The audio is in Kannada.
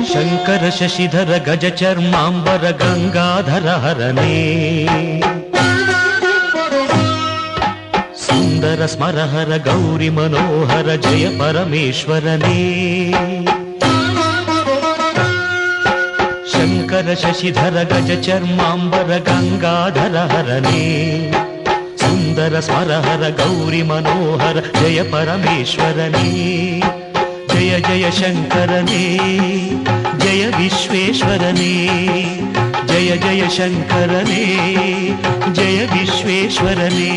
ಶಂಕರ ಶಶಿಧರ ಗಜ ಚರ್ಮಾಂಬರ ಗಂಗಾಧರ ಹರನೇ ಸುಂದರ ಸ್ಮರಹರ ಗೌರಿ ಮನೋಹರ ಜಯ ಪರಮೇಶ್ವರನೇ ಶಂಕರ ಶಶಿಧರ ಗಜ ಚರ್ಮಾಂಬರ ಗಂಗಾಧರ ಹರನೇ ಸುಂದರ ಸ್ಮರಹರ ಗೌರಿ ಮನೋಹರ ಜಯ ಪರಮೇಶ್ವರನೇ ಜಯ ಜಯ ಶಂಕರನೇ ಜಯ ವಿಶ್ವೇಶ್ವರನೇ ಜಯ ಜಯ ಶಂಕರನೇ ಜಯ ವಿಶ್ವೇಶ್ವರನೇ